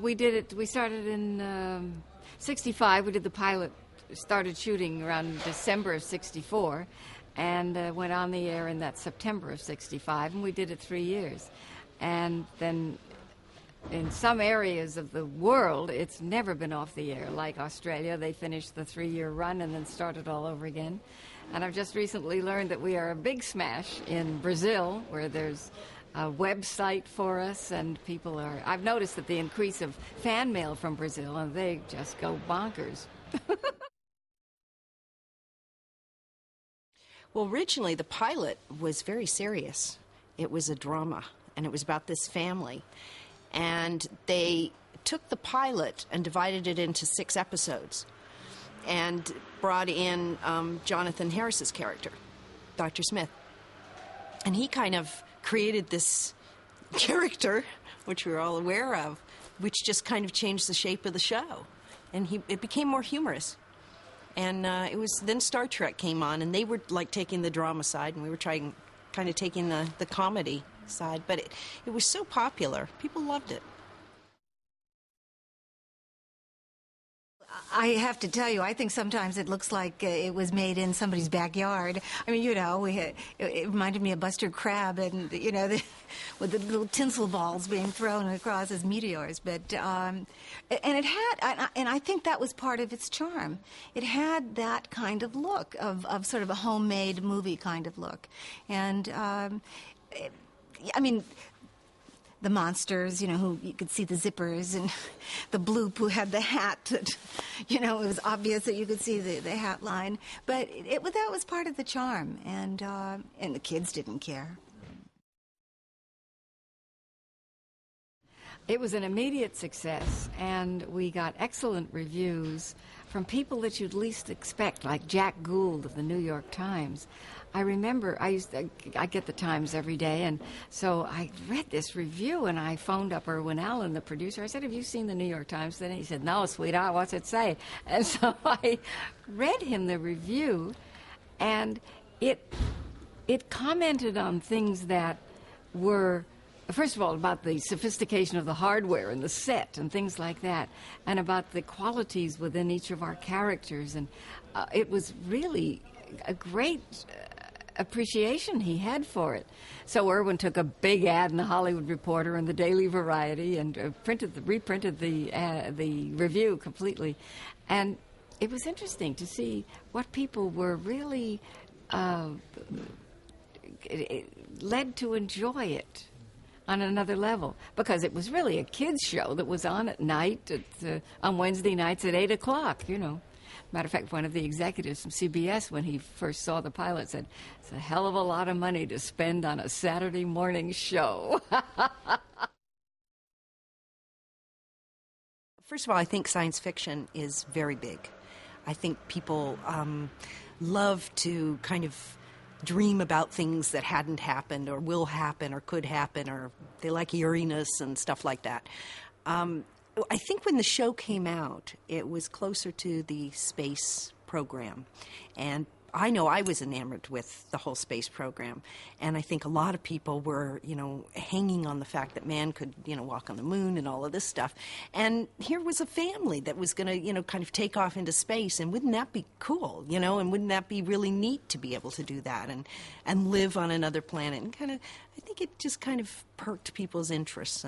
We did it. We started in '65. We did the pilot. Started shooting around December of '64, and went on the air in that September of '65. And we did it 3 years. And then, in some areas of the world, it's never been off the air. Like Australia, they finished the 3-year run and then started all over again. And I've just recently learned that we are a big smash in Brazil, where there's a website for us, and people are... I've noticed that the increase of fan mail from Brazil, and they just go bonkers. Well, originally the pilot was very serious. It was a drama, and it was about this family. And they took the pilot and divided it into 6 episodes and brought in Jonathan Harris's character, Dr. Smith. And he kind of created this character, which we were all aware of, which just kind of changed the shape of the show. And it became more humorous. And then Star Trek came on, and they were like taking the drama side, and we were kind of taking the comedy side. But it was so popular. People loved it. I have to tell you, I think sometimes it looks like it was made in somebody's backyard. I mean, it reminded me of Buster Crabbe, and with the little tinsel balls being thrown across as meteors. But and it had, and I think that was part of its charm. It had that kind of look of sort of a homemade movie kind of look, and I mean. The monsters, who you could see the zippers, and the bloop who had the hat that, it was obvious that you could see the hat line. But that was part of the charm, and the kids didn't care. It was an immediate success, and we got excellent reviews from people that you'd least expect, like Jack Gould of the New York Times. I remember I get the Times every day, and so I read this review, and I phoned up Irwin Allen, the producer. I said, "Have you seen the New York Times today?" He said, "No, sweetheart, what's it say?" And so I read him the review, and it commented on things that were, first of all, about the sophistication of the hardware and the set and things like that, and about the qualities within each of our characters. And it was really a great appreciation he had for it. So Irwin took a big ad in the Hollywood Reporter and the Daily Variety and reprinted the review completely. And it was interesting to see what people were really led to enjoy it on another level, because it was really a kids' show that was on at night, on Wednesday nights at 8 o'clock, Matter of fact, one of the executives from CBS, when he first saw the pilot, said, "It's a hell of a lot of money to spend on a Saturday morning show." First of all, I think science fiction is very big. I think people love to kind of dream about things that hadn't happened or will happen or could happen, or they like eeriness and stuff like that. I think when the show came out, it was closer to the space program. And I know I was enamored with the whole space program. And I think a lot of people were, hanging on the fact that man could, walk on the moon and all of this stuff. And here was a family that was going to, kind of take off into space. And wouldn't that be cool, And wouldn't that be really neat to be able to do that and live on another planet? And I think it just kind of perked people's interests.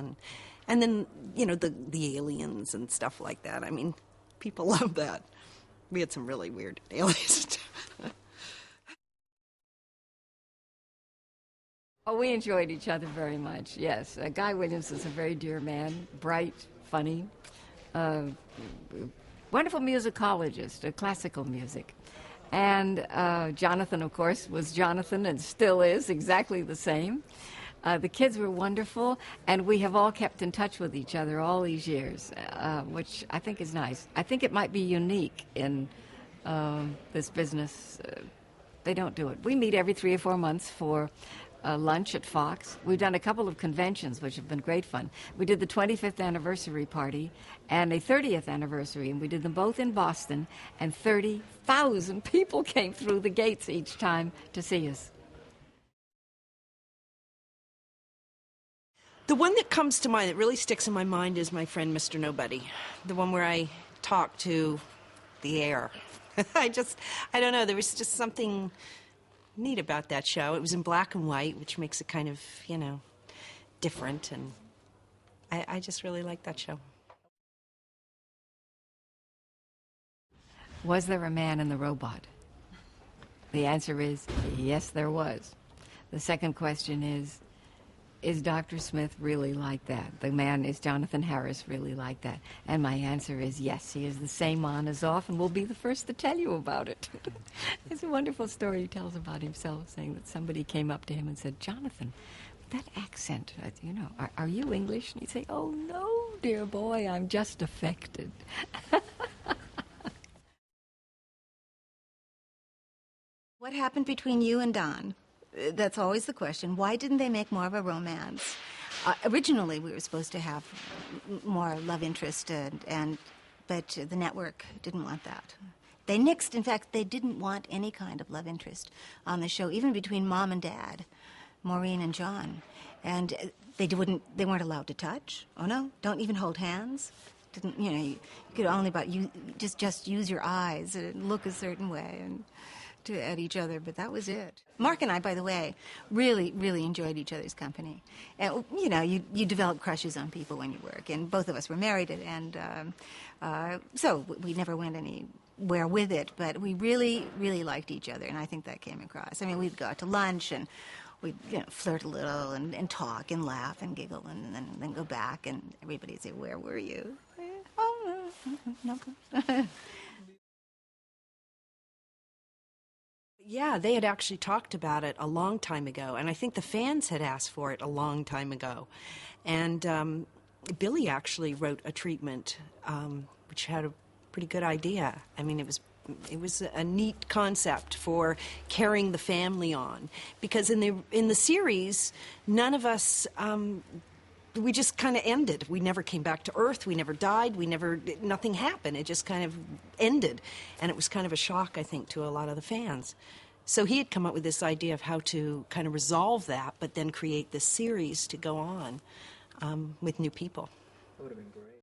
And then, the aliens and stuff like that. I mean, people love that. We had some really weird aliens. Oh, we enjoyed each other very much, yes. Guy Williams is a very dear man, bright, funny, wonderful musicologist, classical music. And Jonathan, of course, was Jonathan and still is exactly the same. The kids were wonderful, and we have all kept in touch with each other all these years, which I think is nice. I think it might be unique in this business. They don't do it. We meet every 3 or 4 months for lunch at Fox. We've done a couple of conventions, which have been great fun. We did the 25th anniversary party and a 30th anniversary, and we did them both in Boston, and 30,000 people came through the gates each time to see us. The one that comes to mind, that really sticks in my mind, is My Friend Mr. Nobody. The one where I talk to the air. I don't know, there was just something neat about that show. It was in black and white, which makes it kind of, different, and I just really like that show. Was there a man in the robot? The answer is yes, there was. The second question is Dr. Smith really like that? The man, is Jonathan Harris really like that? And my answer is yes, he is the same on as off, and we'll be the first to tell you about it. It's a wonderful story he tells about himself, saying that somebody came up to him and said, Jonathan, that accent, are you English? And he'd say, oh, no, dear boy, I'm just affected. What happened between you and Don? That's always the question. Why didn't they make more of a romance? Originally, we were supposed to have more love interest, but the network didn't want that. They nixed. In fact, they didn't want any kind of love interest on the show, even between Mom and Dad, Maureen and John. And they weren't allowed to touch. Oh no, don't even hold hands. You could only just use your eyes and look a certain way and at each other, but that was it. Mark and I, by the way, really, really enjoyed each other's company. And, you develop crushes on people when you work, and both of us were married, and so we never went anywhere with it, but we really, really liked each other, and I think that came across. I mean, we'd go out to lunch, and we'd flirt a little, and talk, and laugh, and giggle, and then go back, and everybody'd say, where were you? Oh, no. Yeah, they had actually talked about it a long time ago, and I think the fans had asked for it a long time ago. And Billy actually wrote a treatment which had a pretty good idea. I mean, it was a neat concept for carrying the family on, because in the series, none of us. We just kind of ended. We never came back to Earth. We never died. Nothing happened. It just kind of ended. And it was kind of a shock, I think, to a lot of the fans. So he had come up with this idea of how to kind of resolve that, but then create this series to go on with new people. That would have been great.